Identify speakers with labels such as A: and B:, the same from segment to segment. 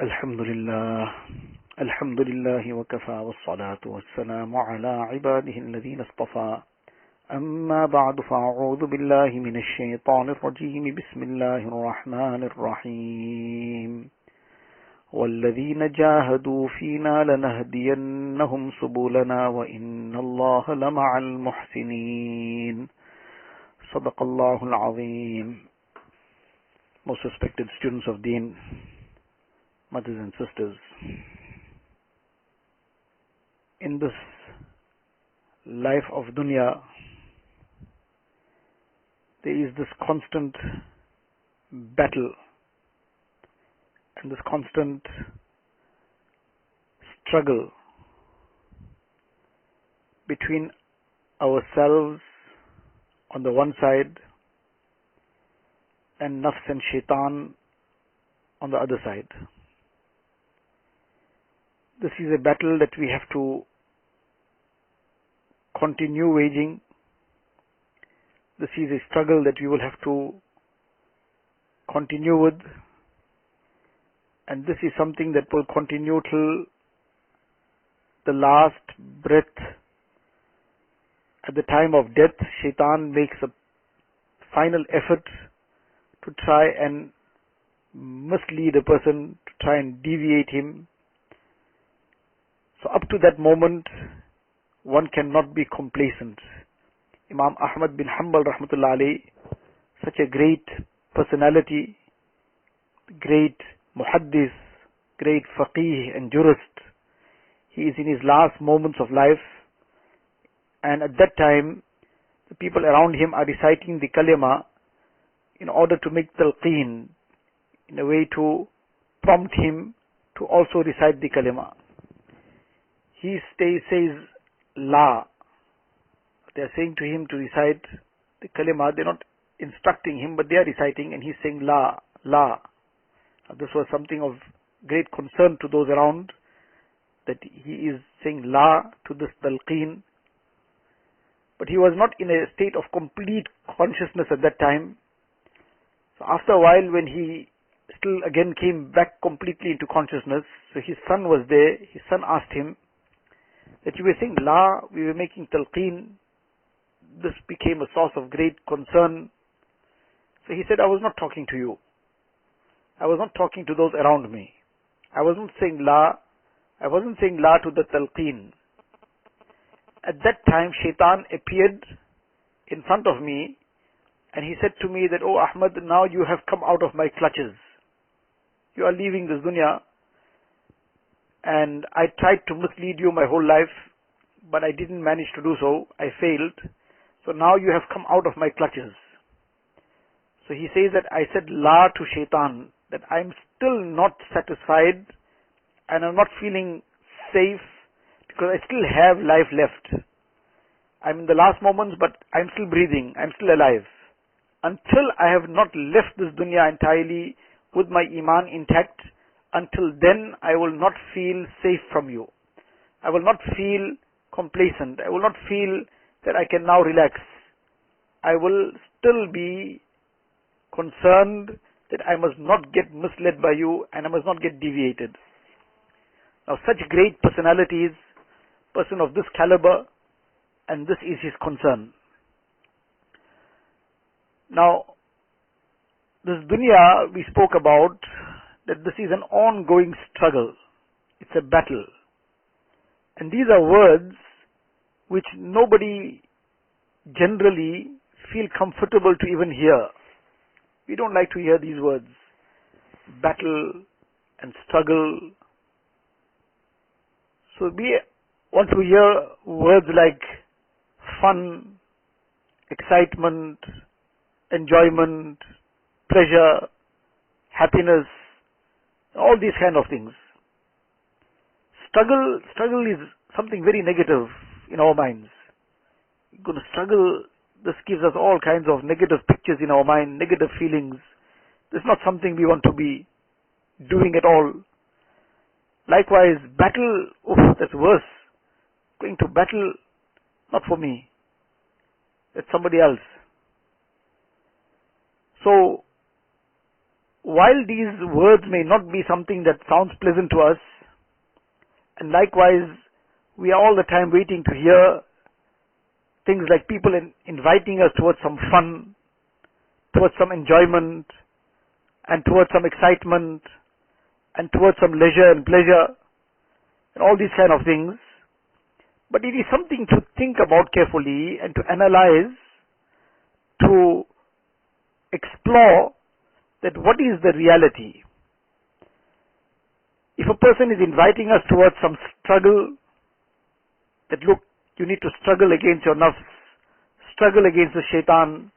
A: الحمد لله الحمد لله وكفى والصلاة والسلام على عباده الذين اصطفى أما بعد فأعوذ بالله من الشيطان الرجيم بسم الله الرحمن الرحيم والذين جاهدوا فينا لنهدينهم سبلنا وإن الله لمع المحسنين صدق الله العظيم. Most respected students of Deen, mothers and sisters, in this life of dunya, there is this constant battle and this constant struggle between ourselves on the one side and nafs and shaitan on the other side. This is a battle that we have to continue waging. This is a struggle that we will have to continue with, and this is something that will continue till the last breath. At the time of death, shaitan makes a final effort to try and mislead a person, to try and deviate him. So up to that moment, one cannot be complacent. Imam Ahmad bin Hanbal rahmatullah alayhi, such a great personality, great muhaddis, great faqih and jurist, he is in his last moments of life, and at that time the people around him are reciting the kalima in order to make talqeen, in a way to prompt him to also recite the kalima. He says La. They are saying to him to recite the kalima. They are not instructing him, but they are reciting, and he's saying La, La. Now, this was something of great concern to those around, that he is saying La to this talqeen. But he was not in a state of complete consciousness at that time. So after a while, when he still again came back completely into consciousness, so his son was there. His son asked him that you were saying La, we were making talqeen. This became a source of great concern. So he said, I was not talking to you. I was not talking to those around me. I wasn't saying La. I wasn't saying La to the talqeen. At that time, shaitan appeared in front of me, and he said to me that, oh Ahmad, now you have come out of my clutches. You are leaving this dunya, and I tried to mislead you my whole life, but I didn't manage to do so. I failed. So now you have come out of my clutches. So he says that I said La to shaitan, that I'm still not satisfied and I'm not feeling safe because I still have life left. I'm in the last moments, but I'm still breathing. I'm still alive. Until I have not left this dunya entirely with my iman intact, until then I will not feel safe from you. I will not feel complacent. I will not feel that I can now relax. I will still be concerned that I must not get misled by you and I must not get deviated. Now such great personalities, person of this caliber, and this is his concern. Now, this dunya we spoke about, that this is an ongoing struggle. It's a battle. And these are words which nobody generally feel comfortable to even hear. We don't like to hear these words. Battle and struggle. So we want to hear words like fun, excitement, enjoyment, pleasure, happiness, all these kind of things. Struggle is something very negative in our minds. You're going to struggle, this gives us all kinds of negative pictures in our mind, negative feelings. This is not something we want to be doing at all. Likewise, battle, that's worse. Going to battle, not for me. That's somebody else. So, while these words may not be something that sounds pleasant to us, and likewise we are all the time waiting to hear things like people inviting us towards some fun, towards some enjoyment, and towards some excitement, and towards some leisure and pleasure, and all these kind of things. But it is something to think about carefully and to analyze, to explore that what is the reality. If a person is inviting us towards some struggle, that look, you need to struggle against your nafs, struggle against the shaitan,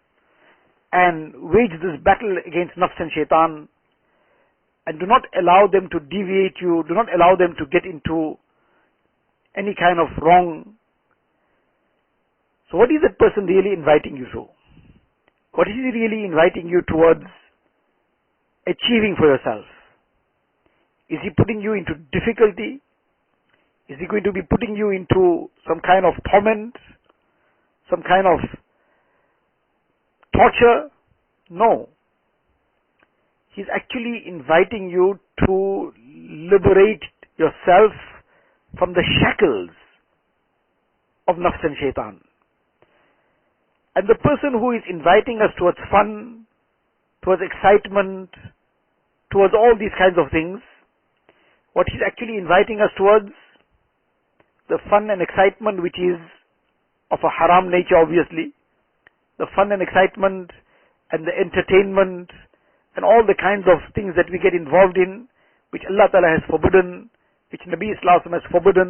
A: and wage this battle against nafs and shaitan, and do not allow them to deviate you, do not allow them to get into any kind of wrong. So what is that person really inviting you to? What is he really inviting you towards achieving for yourself? Is he putting you into difficulty? Is he going to be putting you into some kind of torment? Some kind of torture? No. He's actually inviting you to liberate yourself from the shackles of nafs and shaitan. And the person who is inviting us towards fun, towards excitement, towards all these kinds of things, what he's actually inviting us towards, the fun and excitement which is of a haram nature, obviously, the fun and excitement and the entertainment and all the kinds of things that we get involved in, which Allah Ta'ala has forbidden, which Nabi Sallallahu Alaihi Wasallam has forbidden.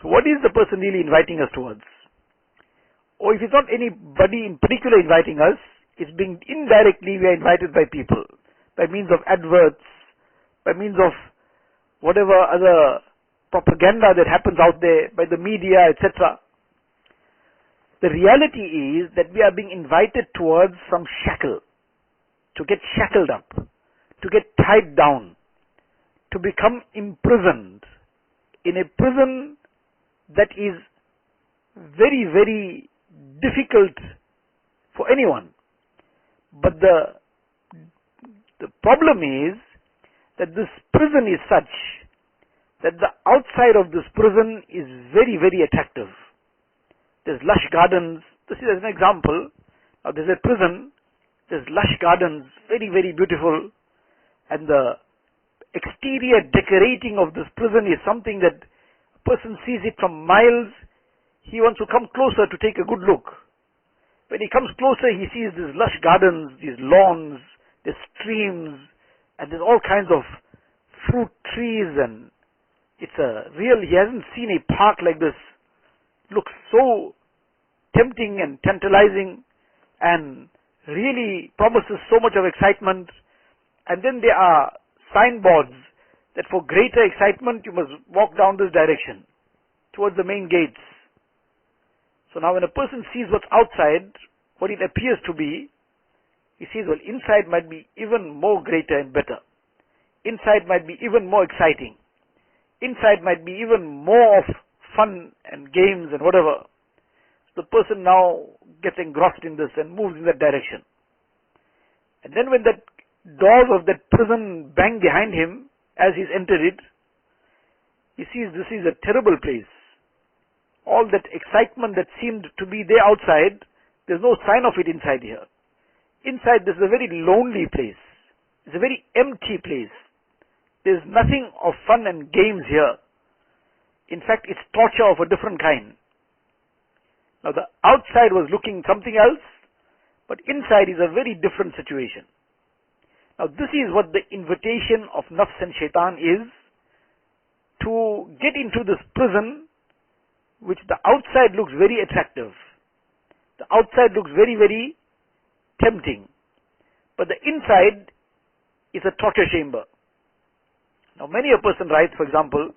A: So what is the person really inviting us towards? Or if it's not anybody in particular inviting us, it's being indirectly we are invited by people, by means of adverts, by means of whatever other propaganda that happens out there, by the media, etc. The reality is that we are being invited towards some shackle, to get shackled up, to get tied down, to become imprisoned in a prison that is very, very difficult for anyone. But the problem is that this prison is such that the outside of this prison is very, very attractive. There's lush gardens. This is as an example. Now there's a prison, there's lush gardens, very, very beautiful, and the exterior decorating of this prison is something that a person sees it from miles. He wants to come closer to take a good look. When he comes closer, he sees these lush gardens, these lawns, there's streams, and there's all kinds of fruit trees, and it's a real, he hasn't seen a park like this. It looks so tempting and tantalizing and really promises so much of excitement. And then there are signboards that for greater excitement you must walk down this direction towards the main gates. So now when a person sees what's outside, what it appears to be, he sees, well, inside might be even more greater and better. Inside might be even more exciting. Inside might be even more of fun and games and whatever. The person now gets engrossed in this and moves in that direction. And then when that doors of that prison bang behind him as he's entered it, he sees this is a terrible place. All that excitement that seemed to be there outside, there's no sign of it inside here. Inside this is a very lonely place. It's a very empty place. There's nothing of fun and games here. In fact, it's torture of a different kind. Now the outside was looking something else, but inside is a very different situation. Now this is what the invitation of nafs and shaitan is, to get into this prison which the outside looks very attractive. The outside looks very, very tempting. But the inside is a torture chamber. Now many a person writes, for example,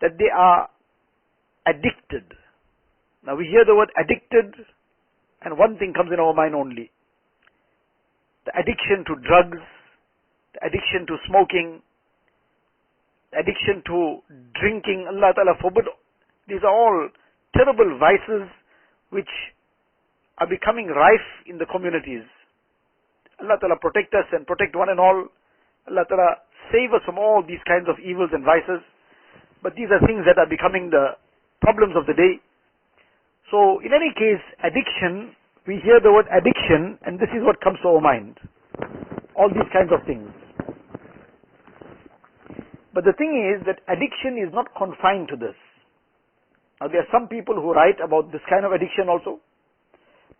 A: that they are addicted. Now we hear the word addicted and one thing comes in our mind only. The addiction to drugs, the addiction to smoking, the addiction to drinking. Allah Ta'ala forbid. These are all terrible vices which are becoming rife in the communities. Allah Ta'ala protect us and protect one and all. Allah Ta'ala save us from all these kinds of evils and vices. But these are things that are becoming the problems of the day. So in any case, addiction, we hear the word addiction and this is what comes to our mind. All these kinds of things. But the thing is that addiction is not confined to this. Now there are some people who write about this kind of addiction also.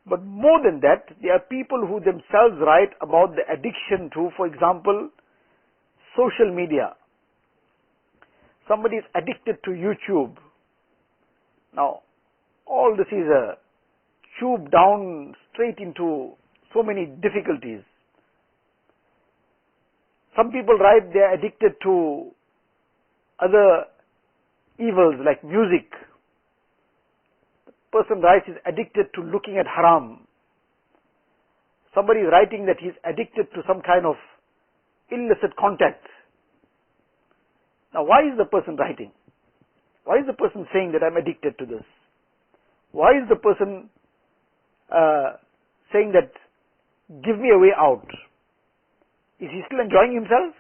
A: But more than that, there are people who themselves write about the addiction to, for example, social media. Somebody is addicted to YouTube. Now, all this is a tube down straight into so many difficulties. Some people write they are addicted to other evils like music. The person writes he's addicted to looking at haram. Somebody is writing that he's addicted to some kind of illicit contact. Now why is the person writing? Why is the person saying that I'm addicted to this? Why is the person saying that give me a way out? Is he still enjoying himself?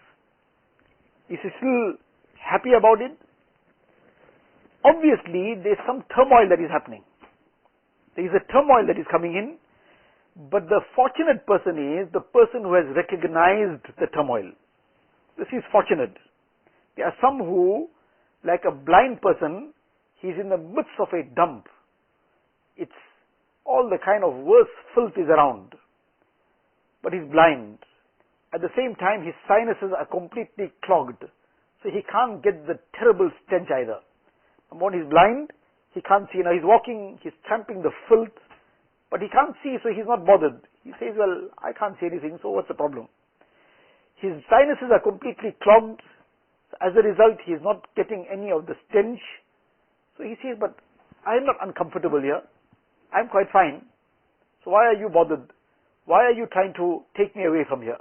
A: Is he still happy about it? Obviously there's some turmoil that is happening. There is a turmoil that is coming in, but the fortunate person is the person who has recognized the turmoil. This is fortunate. There are some who, like a blind person, he's in the midst of a dump. It's all the kind of worse filth is around, but he's blind. At the same time, his sinuses are completely clogged, so he can't get the terrible stench either. And when he's blind, he can't see. Now he's walking, he's tramping the filth, but he can't see, so he's not bothered. He says, well, I can't see anything, so what's the problem? His sinuses are completely clogged. So as a result, he is not getting any of the stench. So he says, but I'm not uncomfortable here. I'm quite fine. So why are you bothered? Why are you trying to take me away from here?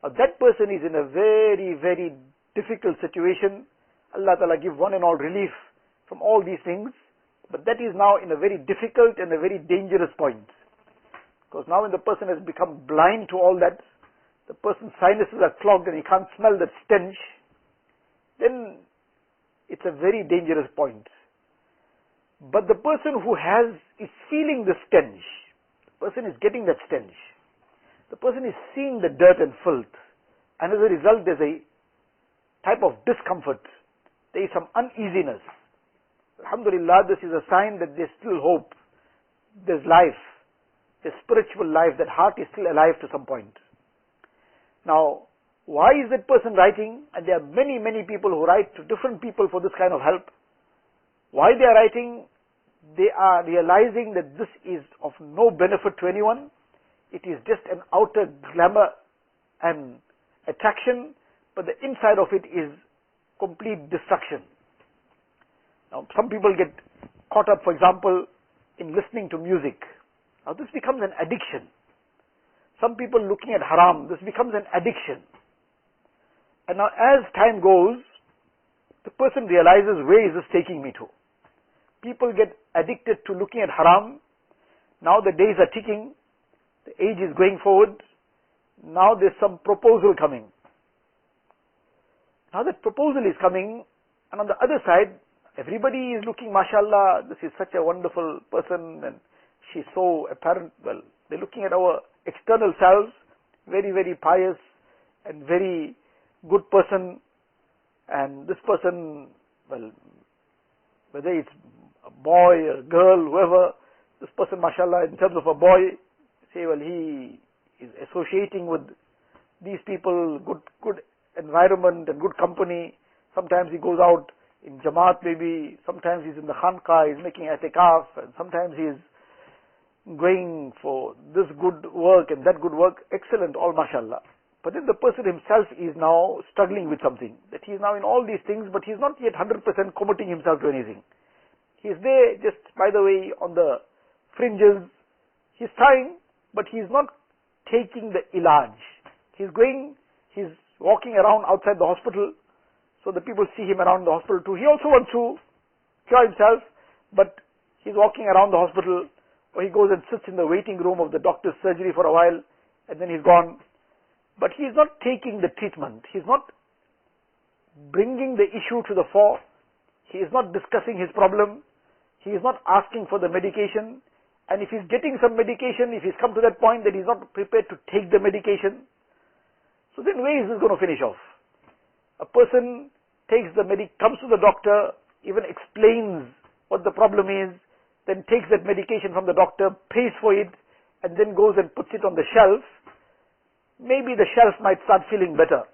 A: Now that person is in a very, very difficult situation. Allah Ta'ala give one and all relief from all these things. But that is now in a very difficult and a very dangerous point. Because now when the person has become blind to all that, the person's sinuses are clogged and he can't smell that stench, then it's a very dangerous point. But the person who is feeling the stench, the person is getting that stench, the person is seeing the dirt and filth, and as a result there's a type of discomfort, there is some uneasiness. Alhamdulillah, this is a sign that there's still hope, there's life, there's spiritual life, that heart is still alive to some point. Now, why is that person writing? And there are many, many people who write to different people for this kind of help. Why they are writing? They are realizing that this is of no benefit to anyone. It is just an outer glamour and attraction, but the inside of it is complete destruction. Now, some people get caught up, for example, in listening to music. Now, this becomes an addiction. Some people looking at haram, this becomes an addiction. And now, as time goes, the person realizes, where is this taking me to? People get addicted to looking at haram. Now the days are ticking. The age is going forward. Now there's some proposal coming. Now that proposal is coming, and on the other side, everybody is looking, mashallah, this is such a wonderful person, and she's so apparent. Well, they're looking at our external selves, very, very pious, and very good person, and this person, well, whether it's a boy, a girl, whoever, this person, mashallah, in terms of a boy, say, well, he is associating with these people, good environment and good company. Sometimes he goes out in Jamaat maybe, sometimes he's in the Khanqa, he's making i'tikaf, and sometimes he's going for this good work and that good work. Excellent, all mashallah. But then the person himself is now struggling with something, that he is now in all these things, but he's not yet 100% committing himself to anything. He's there just, by the way, on the fringes. He's trying, but he's not taking the ilaj. He's walking around outside the hospital, so the people see him around the hospital too. He also wants to cure himself, but he's walking around the hospital, or he goes and sits in the waiting room of the doctor's surgery for a while. and then he's gone. But he's not taking the treatment. He's not bringing the issue to the fore. He is not discussing his problem. He is not asking for the medication. And if he's getting some medication, if he's come to that point that he's not prepared to take the medication, so then where is this going to finish off? A person comes to the doctor, even explains what the problem is, then takes that medication from the doctor, pays for it, and then goes and puts it on the shelf. Maybe the shelf might start feeling better.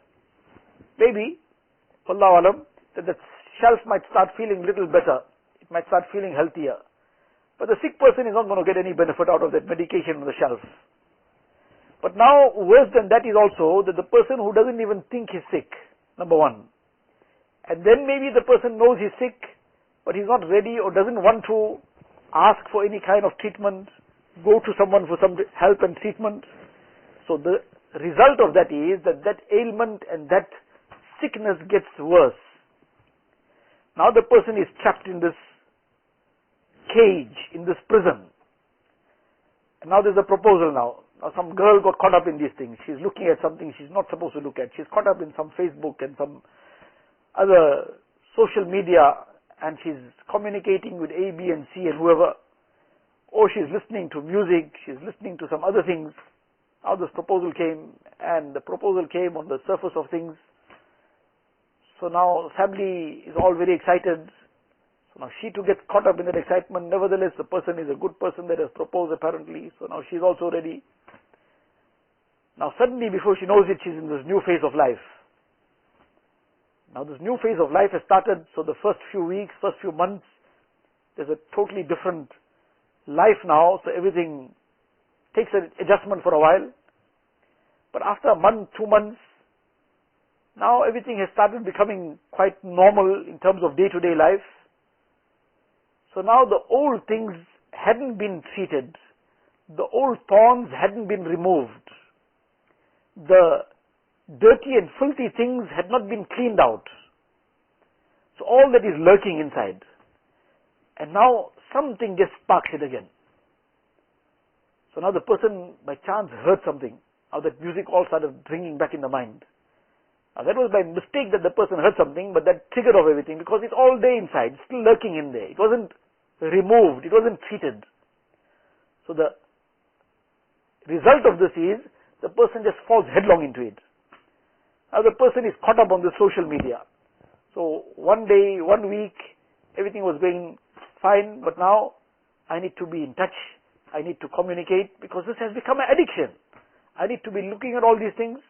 A: Maybe, Wallahu alam, that the shelf might start feeling little better. It might start feeling healthier. But the sick person is not going to get any benefit out of that medication on the shelf. But now, worse than that is also that the person who doesn't even think he's sick, number one. And then maybe the person knows he's sick, but he's not ready or doesn't want to ask for any kind of treatment, go to someone for some help and treatment. So the result of that is that that ailment and that sickness gets worse. Now the person is trapped in this cage, in this prison. And now there's a proposal now. Now some girl got caught up in these things. She's looking at something she's not supposed to look at. She's caught up in some Facebook and some other social media, and she's communicating with A, B and C and whoever. Or she's listening to music, she's listening to some other things. Now this proposal came, and the proposal came on the surface of things. So now family is all very excited. So now she too gets caught up in that excitement. Nevertheless, the person is a good person that has proposed apparently. So now she's also ready. Now suddenly, before she knows it, she's in this new phase of life. Now this new phase of life has started. So the first few weeks, first few months, there's a totally different life now. So everything takes an adjustment for a while. But after a month, 2 months, now everything has started becoming quite normal in terms of day-to-day life. So now the old things hadn't been treated. The old thorns hadn't been removed. The dirty and filthy things had not been cleaned out. So all that is lurking inside. And now something just sparks it again. So now the person by chance heard something. Now that music all started ringing back in the mind. Now that was by mistake that the person heard something, but that triggered off everything because it's all there inside, still lurking in there. It wasn't removed, it wasn't treated. So the result of this is the person just falls headlong into it. Now the person is caught up on the social media. So one day, 1 week, everything was going fine, but now I need to be in touch. I need to communicate because this has become an addiction. I need to be looking at all these things.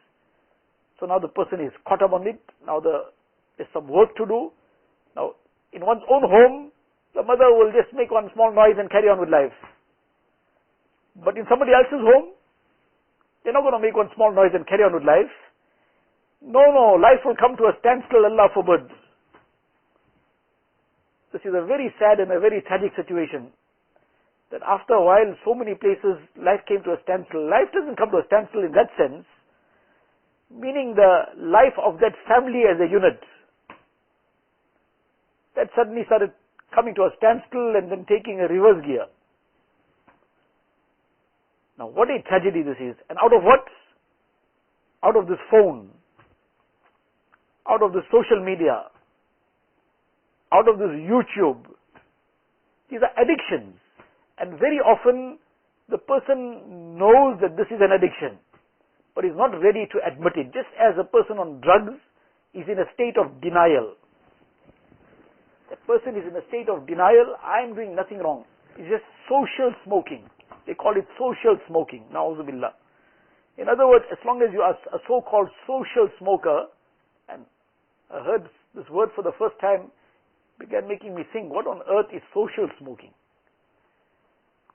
A: So now the person is caught up on it. Now there's some work to do. Now in one's own home, the mother will just make one small noise and carry on with life. But in somebody else's home, they're not going to make one small noise and carry on with life. No, life will come to a standstill, Allah forbid. This is a very sad and a very tragic situation. That after a while, so many places, life came to a standstill. Life doesn't come to a standstill in that sense. Meaning the life of that family as a unit. That suddenly started coming to a standstill and then taking a reverse gear. Now what a tragedy this is. And out of what? Out of this phone. Out of the social media. Out of this YouTube. These are addictions. And very often the person knows that this is an addiction, but is not ready to admit it. Just as a person on drugs is in a state of denial. That person is in a state of denial. I am doing nothing wrong. It's just social smoking. They call it social smoking. Na'udhu billah. In other words, as long as you are a so-called social smoker, and I heard this word for the first time, began making me think, what on earth is social smoking?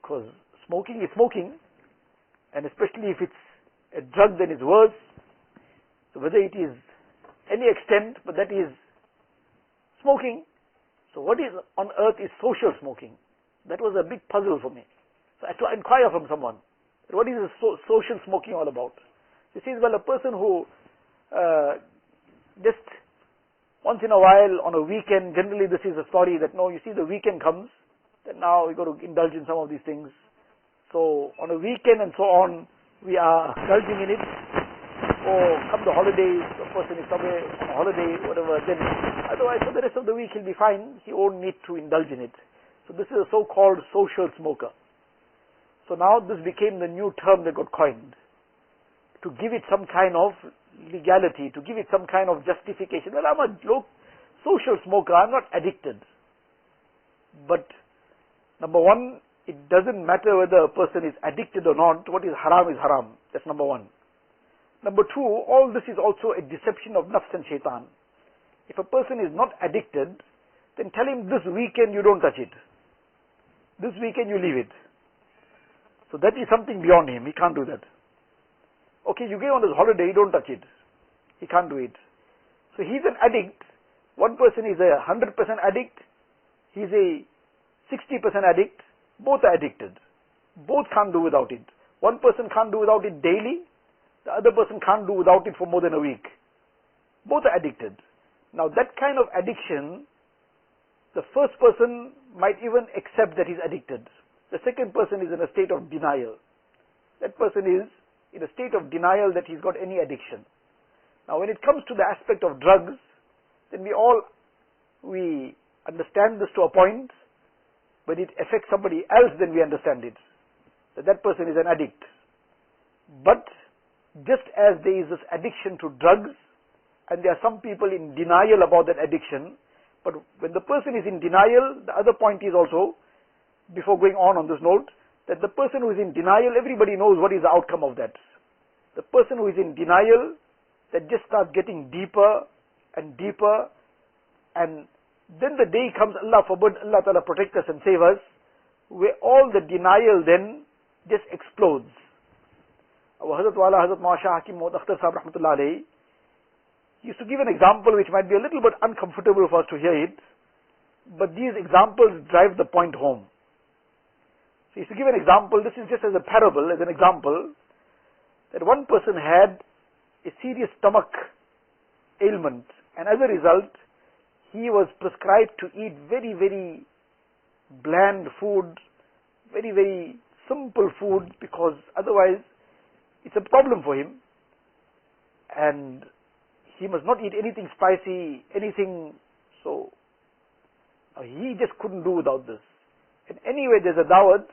A: Because smoking is smoking, and especially if it's a drug, then it's worse. So whether it is any extent, but that is smoking. So what is on earth is social smoking? That was a big puzzle for me. So I had to inquire from someone, what is this social smoking all about? He says, well, a person who just once in a while on a weekend, generally this is a story that no, you see the weekend comes, then now we got to indulge in some of these things. So on a weekend and so on, we are indulging in it, or come the holidays, a person is somewhere on a holiday, whatever, then otherwise for the rest of the week he'll be fine, he won't need to indulge in it. So this is a so-called social smoker. So now this became the new term that got coined, to give it some kind of legality, to give it some kind of justification. Well, I'm a social smoker, I'm not addicted. But number one, it doesn't matter whether a person is addicted or not. What is haram is haram. That's number one. Number two, all this is also a deception of nafs and shaitan. If a person is not addicted, then tell him this weekend you don't touch it. This weekend you leave it. So that is something beyond him. He can't do that. Okay, you go on this holiday, don't touch it. He can't do it. So he's an addict. One person is a 100% addict. He's a 60% addict. Both are addicted. Both can't do without it. One person can't do without it daily. The other person can't do without it for more than a week. Both are addicted. Now that kind of addiction, the first person might even accept that he's addicted. The second person is in a state of denial. That person is in a state of denial that he's got any addiction. Now when it comes to the aspect of drugs, then we understand this to a point. When it affects somebody else, then we understand it, that person is an addict. But just as there is this addiction to drugs, and there are some people in denial about that addiction, but when the person is in denial, the other point is also, before going on this note, that the person who is in denial, everybody knows what is the outcome of that. The person who is in denial, that just starts getting deeper and deeper, and then the day comes, Allah forbid, Allah Ta'ala protect us and save us, where all the denial then just explodes. Our Hazrat Wala, Hazrat Mawasha Hakim Mohd Akhtar Sahib Rahmatullah Alayhi used to give an example which might be a little bit uncomfortable for us to hear it, but these examples drive the point home. So he used to give an example, this is just as a parable, as an example, that one person had a serious stomach ailment, and as a result, he was prescribed to eat very, very bland food, very, very simple food, because otherwise it's a problem for him. And he must not eat anything spicy, anything, so he just couldn't do without this. And anyway, there's a dawat,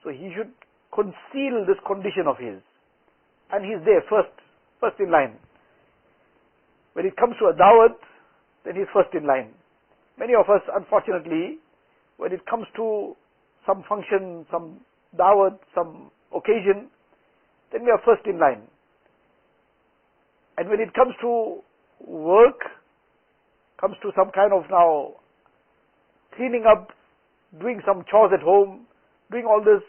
A: so he should conceal this condition of his. And he's there first in line. When it comes to a dawat, then he's first in line. Many of us, unfortunately, when it comes to some function, some dawat, some occasion, then we are first in line. And when it comes to work, comes to some kind of now cleaning up, doing some chores at home, doing all this,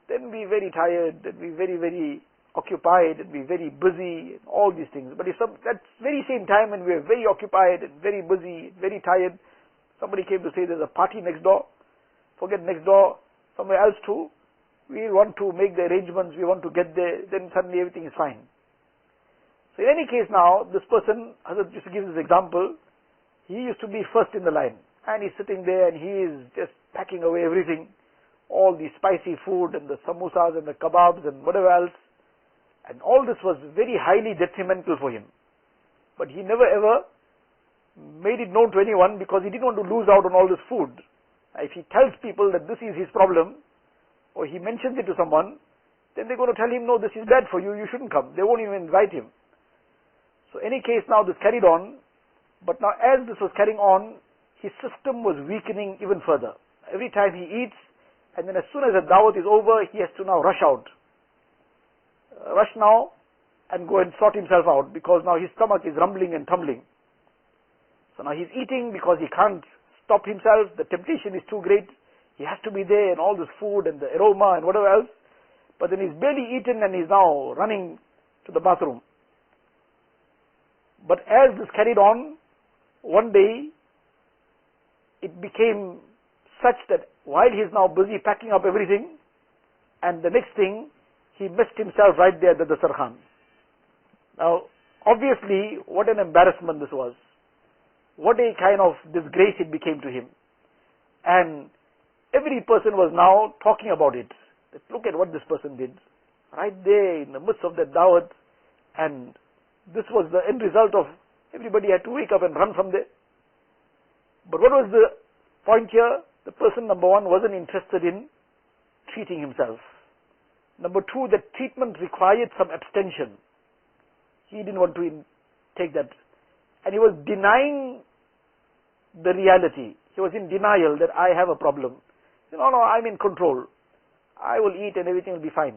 A: then we're very tired, then we're very, very occupied, and we're very busy, and all these things. But if that very same time when we're very occupied and very busy, very tired, somebody came to say there's a party next door, forget next door, somewhere else too, we want to make the arrangements, we want to get there, then suddenly everything is fine. So in any case now, this person, Hazrat used to give this example, he used to be first in the line, and he's sitting there and he is just packing away everything, all the spicy food and the samosas and the kebabs and whatever else. And all this was very highly detrimental for him. But he never ever made it known to anyone because he didn't want to lose out on all this food. If he tells people that this is his problem, or he mentions it to someone, then they're going to tell him, no, this is bad for you, you shouldn't come. They won't even invite him. So any case now this carried on, but now as this was carrying on, his system was weakening even further. Every time he eats, and then as soon as the dawat is over, he has to now rush out. Rush now and go and sort himself out, because now his stomach is rumbling and tumbling. So now he's eating because he can't stop himself, the temptation is too great, he has to be there and all this food and the aroma and whatever else, but then he's barely eaten and he's now running to the bathroom. But as this carried on, one day it became such that while he's now busy packing up everything, and the next thing, he missed himself right there at the dasarkhan. Now, obviously, what an embarrassment this was. What a kind of disgrace it became to him. And every person was now talking about it. Look at what this person did. right there in the midst of that dawat, and this was the end result of everybody had to wake up and run from there. But what was the point here? The person, number one, wasn't interested in treating himself. Number two, the treatment required some abstention. He didn't want to take that. And he was denying the reality. He was in denial that I have a problem. No, I'm in control. I will eat and everything will be fine.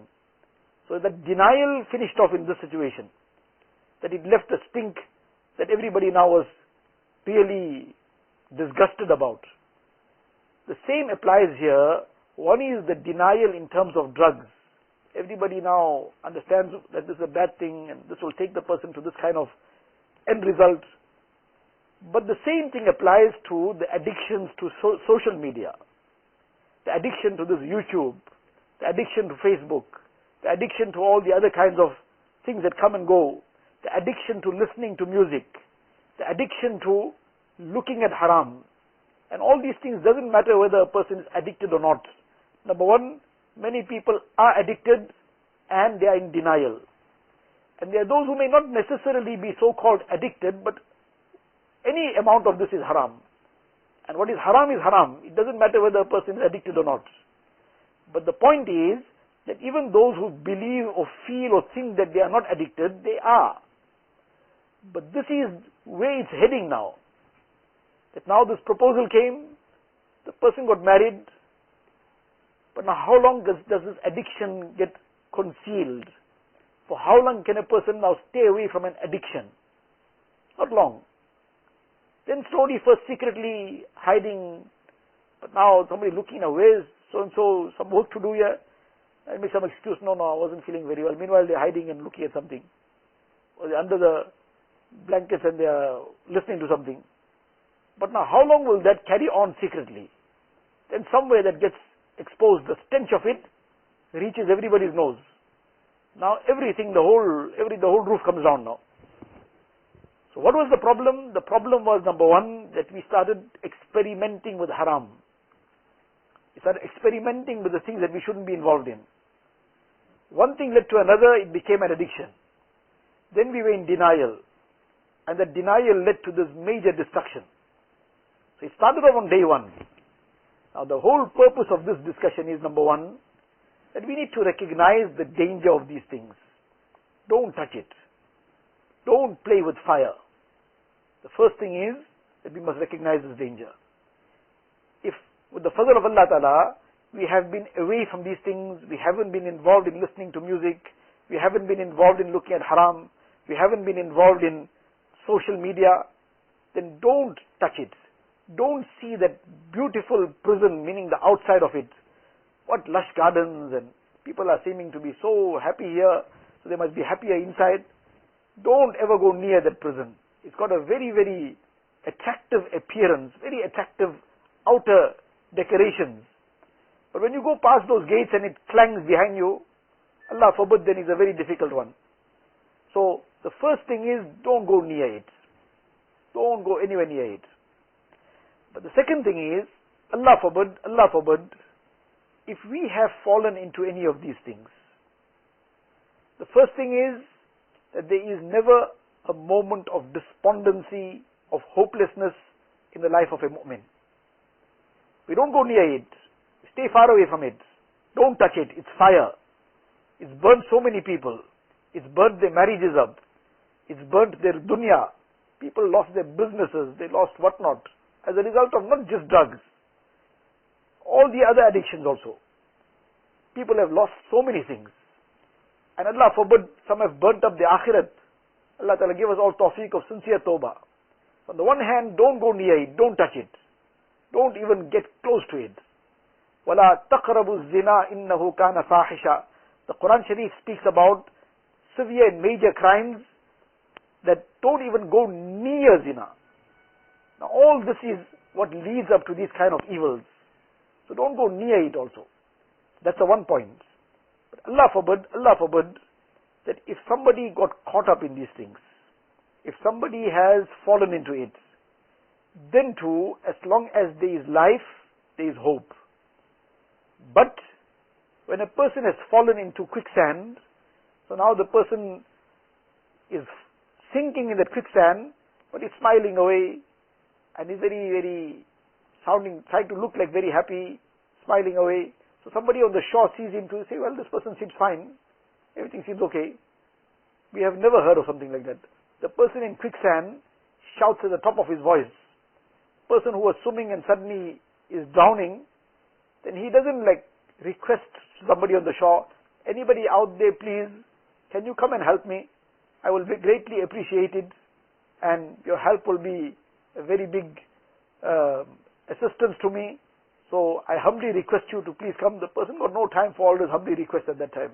A: So that denial finished off in this situation. That it left a stink that everybody now was really disgusted about. The same applies here. One is the denial in terms of drugs. Everybody now understands that this is a bad thing and this will take the person to this kind of end result. But the same thing applies to the addictions to social media. The addiction to this YouTube, the addiction to Facebook, the addiction to all the other kinds of things that come and go, the addiction to listening to music, the addiction to looking at haram. And all these things, doesn't matter whether a person is addicted or not. Number one, many people are addicted and they are in denial. And there are those who may not necessarily be so-called addicted, but any amount of this is haram. And what is haram is haram. It doesn't matter whether a person is addicted or not. But the point is that even those who believe or feel or think that they are not addicted, they are. But this is where it's heading now. That now this proposal came, the person got married, but now how long does this addiction get concealed? For how long can a person now stay away from an addiction? Not long. Then slowly, first secretly hiding, but now somebody looking away, so-and-so, some work to do here, and make some excuse, no, I wasn't feeling very well. Meanwhile, they're hiding and looking at something. Or they're under the blankets and they're listening to something. But now, how long will that carry on secretly? Then somewhere that gets exposed, the stench of it reaches everybody's nose. Now everything, the whole roof comes down now. So what was the problem? The problem was, number one, that we started experimenting with haram. We started experimenting with the things that we shouldn't be involved in. One thing led to another, it became an addiction. Then we were in denial. And that denial led to this major destruction. So it started off on day one. Now the whole purpose of this discussion is, number one, that we need to recognize the danger of these things. Don't touch it. Don't play with fire. The first thing is that we must recognize this danger. If, with the fazl of Allah Ta'ala, we have been away from these things, we haven't been involved in listening to music, we haven't been involved in looking at haram, we haven't been involved in social media, then don't touch it. Don't see that beautiful prison, meaning the outside of it. What lush gardens, and people are seeming to be so happy here, so they must be happier inside. Don't ever go near that prison. It's got a very, very attractive appearance, very attractive outer decorations. But when you go past those gates and it clangs behind you, Allah forbid, then it's a very difficult one. So the first thing is, don't go near it. Don't go anywhere near it. But the second thing is, Allah forbid, if we have fallen into any of these things, the first thing is that there is never a moment of despondency, of hopelessness in the life of a mu'min. We don't go near it. Stay far away from it. Don't touch it. It's fire. It's burnt so many people. It's burnt their marriages up. It's burnt their dunya. People lost their businesses. They lost whatnot as a result of not just drugs, all the other addictions also. People have lost so many things. And Allah forbid, some have burnt up the akhirat. Allah Ta'ala give us all tawfiq of sincere tawbah. On the one hand, don't go near it, don't touch it. Don't even get close to it. وَلَا تَقْرَبُوا الزِّنَا إِنَّهُ كَانَ فَاحِشًا. The Quran Sharif speaks about severe and major crimes that don't even go near zina. Now all this is what leads up to these kind of evils. So don't go near it also. That's the one point. But Allah forbid that if somebody got caught up in these things, if somebody has fallen into it, then too, as long as there is life, there is hope. But when a person has fallen into quicksand, so now the person is sinking in that quicksand, but he's smiling away, and he's very trying to look like very happy, smiling away. So somebody on the shore sees him to say, well, this person seems fine, everything seems okay. We have never heard of something like that. The person in quicksand shouts at the top of his voice. Person who was swimming and suddenly is drowning, then he doesn't request somebody on the shore, anybody out there, please, can you come and help me? I will be greatly appreciated, and your help will be a very big assistance to me. So I humbly request you to please come. The person got no time for all this humbly request at that time.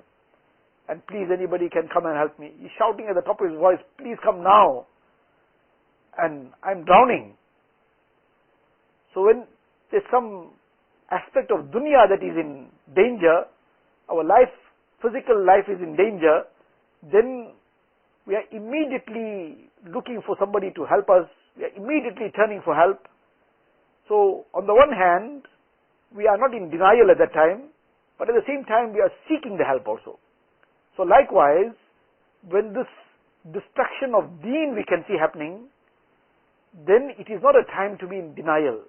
A: And please, anybody can come and help me. He's shouting at the top of his voice, please come now. And I'm drowning. So when there's some aspect of dunya that is in danger, our life, physical life is in danger, then we are immediately looking for somebody to help us. We are immediately turning for help. So on the one hand, we are not in denial at that time, but at the same time we are seeking the help also. So likewise, when this destruction of deen we can see happening, then it is not a time to be in denial.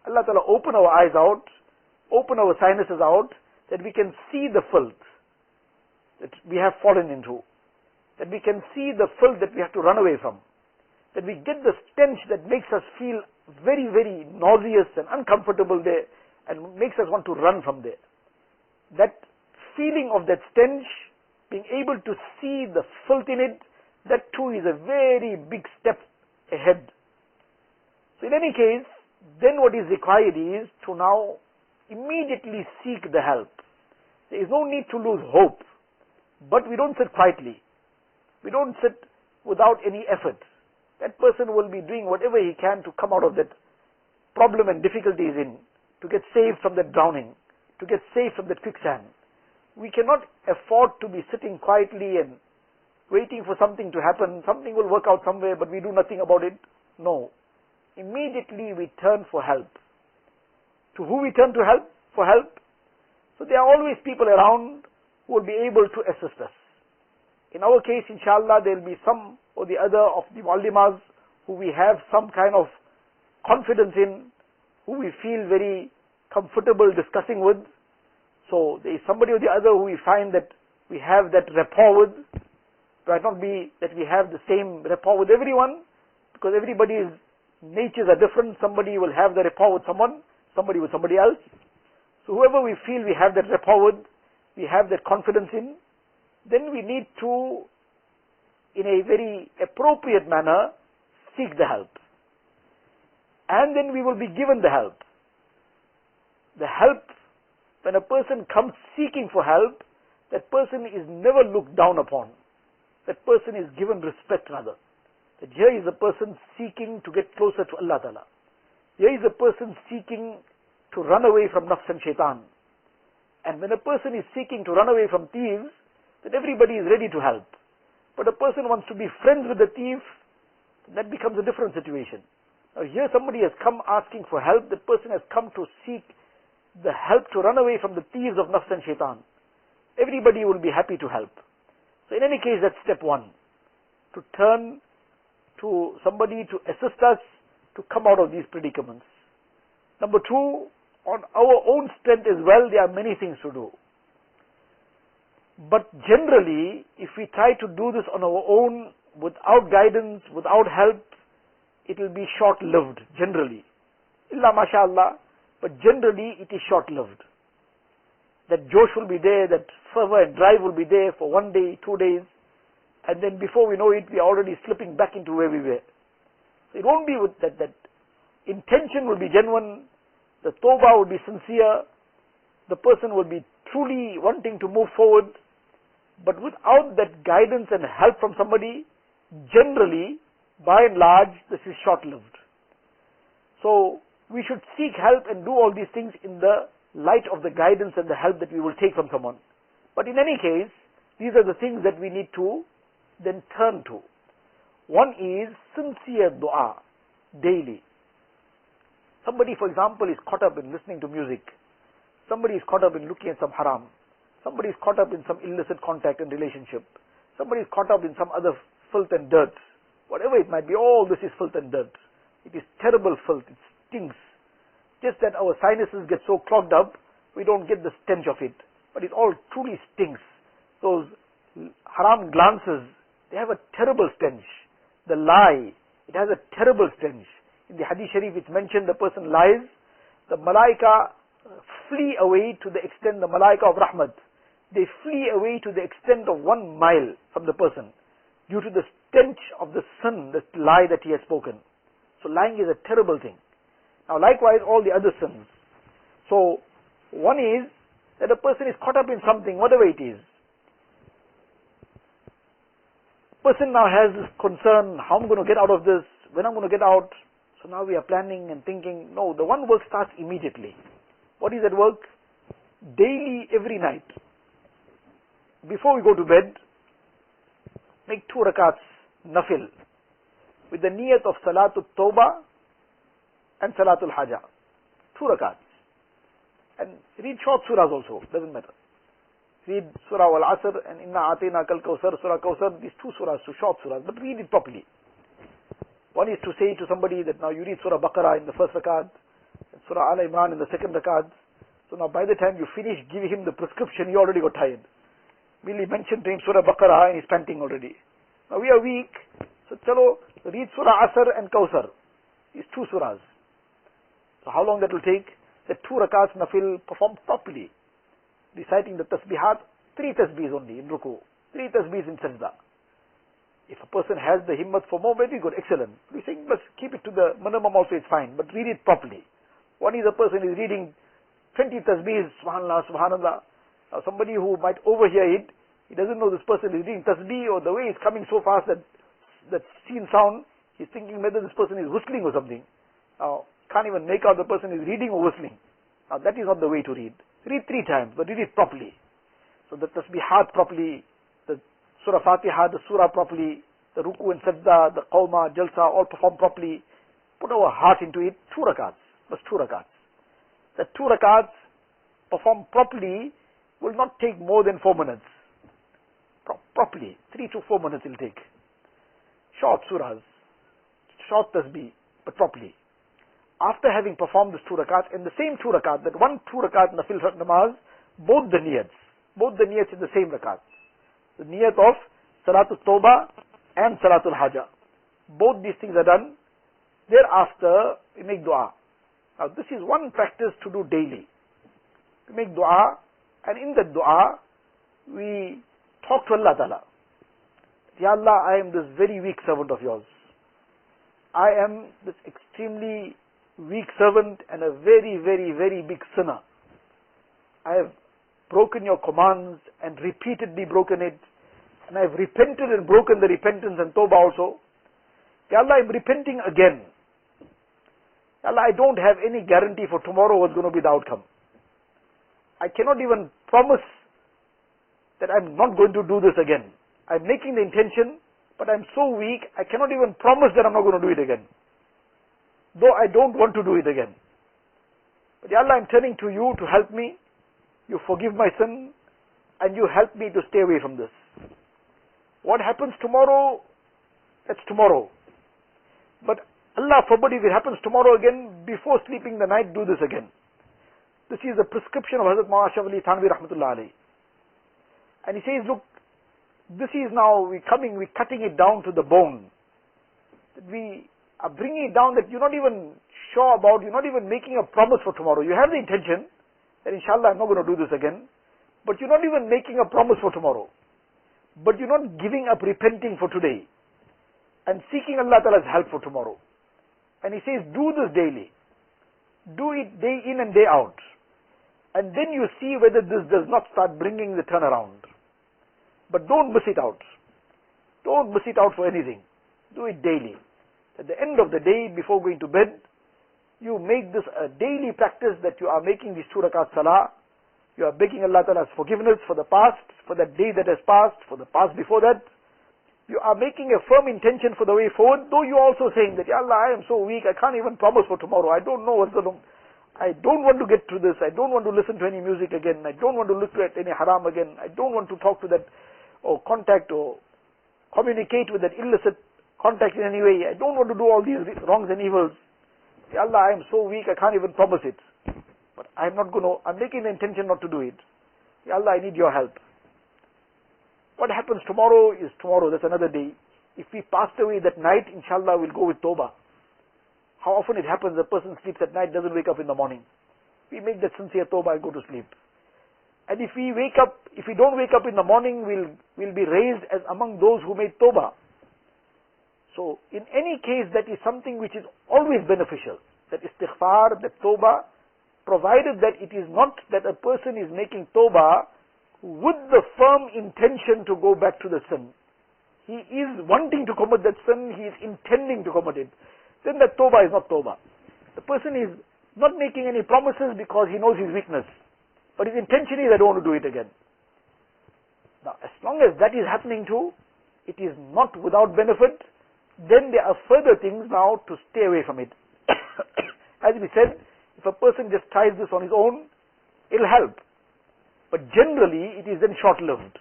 A: Allah Ta'ala open our eyes out, open our sinuses out, that we can see the filth that we have fallen into, that we can see the filth that we have to run away from, that we get the stench that makes us feel very nauseous and uncomfortable there, and makes us want to run from there. That feeling of that stench, being able to see the filth in it, that too is a very big step ahead. So in any case, then what is required is to now immediately seek the help. There is no need to lose hope, but we don't sit quietly. We don't sit without any effort. That person will be doing whatever he can to come out of that problem and difficulty he's in, to get saved from that drowning, to get saved from that quicksand. We cannot afford to be sitting quietly and waiting for something to happen. Something will work out somewhere, but we do nothing about it. No. Immediately we turn for help. To who we turn to help? For help? So there are always people around who will be able to assist us. In our case, inshallah, there will be some or the other of the muallimas who we have some kind of confidence in, who we feel very comfortable discussing with. So there is somebody or the other who we find that we have that rapport with. It might not be that we have the same rapport with everyone, because everybody's natures are different. Somebody will have the rapport with someone, somebody with somebody else. So whoever we feel we have that rapport with, we have that confidence in, then we need to, in a very appropriate manner, seek the help. And then we will be given the help. The help, when a person comes seeking for help, that person is never looked down upon. That person is given respect rather. That here is a person seeking to get closer to Allah Ta'ala. Here is a person seeking to run away from nafs and shaitan. And when a person is seeking to run away from thieves, then everybody is ready to help. But a person wants to be friends with the thief, that becomes a different situation. Now here somebody has come asking for help, that person has come to seek the help to run away from the thieves of nafs and shaitan. Everybody will be happy to help. So in any case, that's step one. To turn to somebody to assist us to come out of these predicaments. Number two, on our own strength as well, there are many things to do. But generally, if we try to do this on our own, without guidance, without help, it will be short-lived, generally. Illa mashallah, but generally it is short-lived. That josh will be there, that fervor and drive will be there for 1 day, 2 days, and then before we know it, we are already slipping back into where we were. So it won't be with that intention will be genuine, the tawbah will be sincere, the person will be truly wanting to move forward, but without that guidance and help from somebody, generally, by and large, this is short-lived. So we should seek help and do all these things in the light of the guidance and the help that we will take from someone. But in any case, these are the things that we need to then turn to. One is sincere dua, daily. Somebody, for example, is caught up in listening to music. Somebody is caught up in looking at some haram. Somebody is caught up in some illicit contact and relationship. Somebody is caught up in some other filth and dirt. Whatever it might be, all this is filth and dirt. It is terrible filth. It stinks. Just that our sinuses get so clogged up, we don't get the stench of it. But it all truly stinks. Those haram glances, they have a terrible stench. The lie, it has a terrible stench. In the hadith sharif it's mentioned the person lies, the malaika flee away to the extent, the malaika of rahmat, they flee away to the extent of 1 mile from the person due to the stench of the sin, the lie that he has spoken. So lying is a terrible thing. Now likewise all the other sins. So one is that a person is caught up in something, whatever it is. Person now has this concern, how I'm going to get out of this, when I'm going to get out. So now we are planning and thinking, no, the one work starts immediately. What is that work? Daily, every night. Before we go to bed, make 2 rakats nafil with the niyat of Salatul Tawbah and Salatul Haja. 2 rakats. And read short surahs also, doesn't matter. Read Surah Al-Asr and Inna Atina Kal Kawsar, Surah Kawsar, these 2 surahs, 2 short surahs, but read it properly. One is to say to somebody that now you read Surah Baqarah in the first rakat, and Surah Al Imran in the second rakat. So now by the time you finish giving him the prescription, you already got tired. Merely mentioned to him Surah Baqarah and he's panting already. Now we are weak, so chalo, read Surah Asr and Kawsar. These 2 surahs. So how long that will take? The 2 rakats nafil performed properly. Reciting the tasbihat, 3 tasbihs only in ruku, 3 tasbihs in sajda. If a person has the himmat for more, very good, excellent. We're saying, but keep it to the minimum also, it's fine, but read it properly. One is a person is reading 20 tasbihs, subhanallah, subhanallah. Now somebody who might overhear it, he doesn't know this person is reading tasbih, or the way it's coming so fast that seen sound, he's thinking whether this person is whistling or something. Now, can't even make out the person is reading or whistling. Now that is not the way to read. Read 3 times, but read it properly. So the tasbihat properly, the Surah Fatiha, the Surah properly, the Ruku and Sajda, the Qawma, Jalsa, all perform properly. Put our heart into it, 2 rakats, but 2 rakats. The 2 rakats performed properly will not take more than 4 minutes. Properly, 3 to 4 minutes it will take. Short surahs, short tasbih, but properly. After having performed this 2 rakats, and the same 2 rakat, that 1 2 rakat nafil namaz, both the niyats in the same rakat. The niyat of Salatul Tawbah and Salatul Haja. Both these things are done. Thereafter, we make dua. Now this is one practice to do daily. We make dua, and in that dua, we talk to Allah Ta'ala. Ya Allah, I am this very weak servant of yours. I am this extremely weak servant and a very, very, very big sinner. I have broken your commands and repeatedly broken it, and I have repented and broken the repentance and tawbah also. Ya Allah, I am repenting again. Ya Allah, I don't have any guarantee for tomorrow what's going to be the outcome. I cannot even promise that I'm not going to do this again. I'm making the intention, but I'm so weak, I cannot even promise that I'm not going to do it again. Though I don't want to do it again. But Ya Allah, I'm turning to you to help me. You forgive my sin, and you help me to stay away from this. What happens tomorrow, that's tomorrow. But Allah forbid, if it happens tomorrow again, before sleeping the night, do this again. This is the prescription of Hazrat Maulana Ashraf Ali Thanvi Rahmatullah Alayhi. And he says, look, this is now, we're cutting it down to the bone. We are bringing it down that you're not even sure about, you're not even making a promise for tomorrow. You have the intention that inshallah I'm not going to do this again, but you're not even making a promise for tomorrow. But you're not giving up repenting for today and seeking Allah Ta'ala's help for tomorrow. And he says, do this daily. Do it day in and day out. And then you see whether this does not start bringing the turnaround. But don't miss it out. Don't miss it out for anything. Do it daily. At the end of the day, before going to bed, you make this a daily practice that you are making these 2 rakat salah. You are begging Allah Ta'ala's forgiveness for the past, for that day that has passed, for the past before that. You are making a firm intention for the way forward, though you are also saying that, Ya Allah, I am so weak, I can't even promise for tomorrow. I don't know what's going to, I don't want to get through this. I don't want to listen to any music again. I don't want to look at any haram again. I don't want to talk to that or contact or communicate with that illicit contact in any way. I don't want to do all these wrongs and evils. Ya Allah, I am so weak, I can't even promise it. But I'm making the intention not to do it. Ya Allah, I need your help. What happens tomorrow is tomorrow, that's another day. If we passed away that night, inshallah, we'll go with tawbah. How often it happens, a person sleeps at night, doesn't wake up in the morning. We make that sincere tawbah and go to sleep. And if we don't wake up in the morning, we'll be raised as among those who made tawbah. So, in any case, that is something which is always beneficial. That istighfar, that tawbah, provided that it is not that a person is making tawbah with the firm intention to go back to the sin. He is wanting to commit that sin, he is intending to commit it. Then that tawbah is not tawbah. The person is not making any promises because he knows his weakness. But his intention is, I don't want to do it again. Now, as long as that is happening too, it is not without benefit, then there are further things now to stay away from it. As we said, if a person just tries this on his own, it'll help. But generally, it is then short-lived.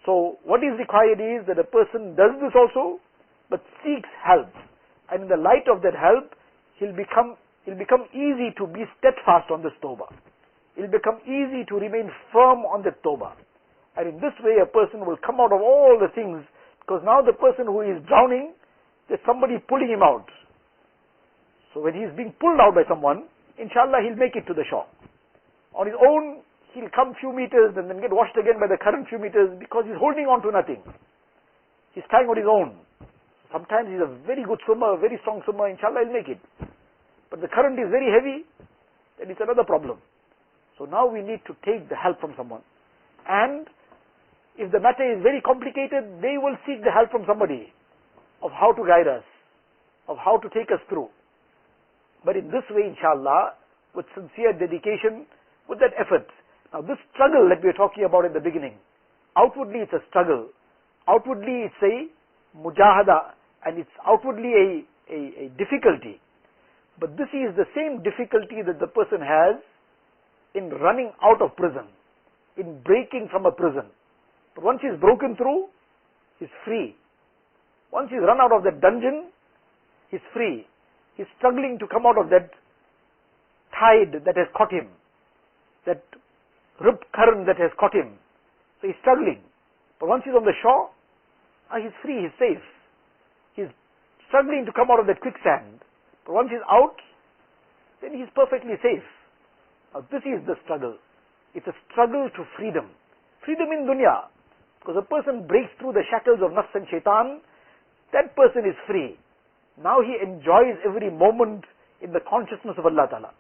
A: So, what is required is that a person does this also, but seeks help. And in the light of that help, it'll become easy to be steadfast on this tawbah. It'll become easy to remain firm on that tawbah. And in this way, a person will come out of all the things, because now the person who is drowning, there's somebody pulling him out. So when he's being pulled out by someone, inshallah he'll make it to the shore. On his own, he'll come few meters and then get washed again by the current few meters, because he's holding on to nothing. He's trying on his own. Sometimes he's a very good swimmer, a very strong swimmer, inshallah he'll make it. But the current is very heavy, then it's another problem. So now we need to take the help from someone. And if the matter is very complicated, they will seek the help from somebody of how to guide us, of how to take us through. But in this way, inshallah, with sincere dedication, with that effort. Now this struggle that we were talking about in the beginning, outwardly it's a struggle. Outwardly it's a mujahada, and it's outwardly a difficulty. But this is the same difficulty that the person has in running out of prison, in breaking from a prison. But once he's broken through, he's free. Once he's run out of that dungeon, he's free. He's struggling to come out of that tide that has caught him, that rip current that has caught him. So he's struggling. But once he's on the shore, he's free, he's safe. He's struggling to come out of that quicksand. But once he's out, then he's perfectly safe. Now this is the struggle. It's a struggle to freedom. Freedom in dunya. Because a person breaks through the shackles of nafs and shaitan, that person is free. Now he enjoys every moment in the consciousness of Allah Ta'ala.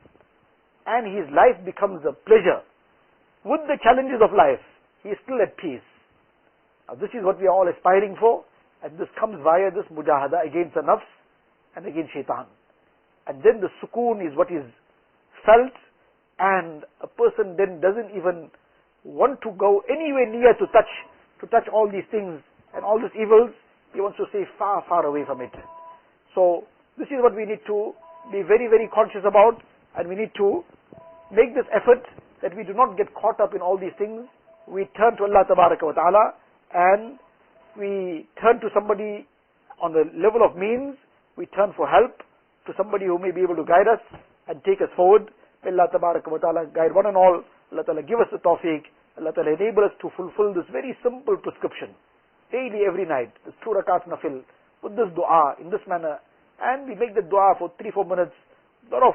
A: And his life becomes a pleasure. With the challenges of life, he is still at peace. Now this is what we are all aspiring for, and this comes via this mujahada against the nafs and against shaitan. And then the sukoon is what is felt, and a person then doesn't even want to go anywhere near to touch all these things and all these evils. He wants to stay far, far away from it. So this is what we need to be very, very conscious about, and we need to make this effort that we do not get caught up in all these things. We turn to Allah Tabaraka wa Ta'ala, and we turn to somebody on the level of means. We turn for help to somebody who may be able to guide us and take us forward. May Allah Tabaraka wa Ta'ala guide one and all. Allah Ta'ala give us the tawfiq. Allah Ta'ala enable us to fulfill this very simple prescription. Daily, every night, this 2 rakat nafil, with this dua, in this manner. And we make the dua for 3-4 minutes. Lot of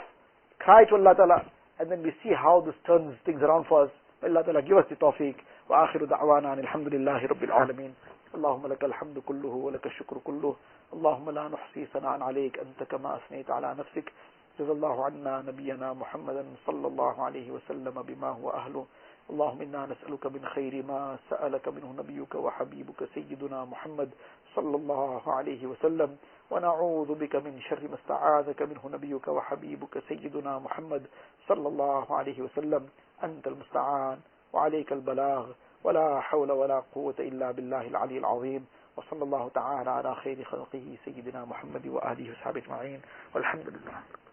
A: cry to Allah Ta'ala. And then we see how this turns things around for us. May Allah Ta'ala give us the tawfiq. وآخر دعوانا أن الحمد لله رب العالمين اللهم لك الحمد كله ولك الشكر كله اللهم لا نحصي ثناء عليك أنت كما أثنيت على نفسك جزا الله عنا نبينا محمدا صلى الله عليه وسلم بما هو أهله اللهم إنا نسألك من خير ما سألك منه نبيك وحبيبك سيدنا محمد صلى الله عليه وسلم ونعوذ بك من شر ما استعاذك منه نبيك وحبيبك سيدنا محمد صلى الله عليه وسلم أنت المستعان وعليك البلاغ ولا حول ولا قوة إلا بالله العلي العظيم وصلى الله تعالى على خير خلقه سيدنا محمد وآله وصحبه أجمعين والحمد لله.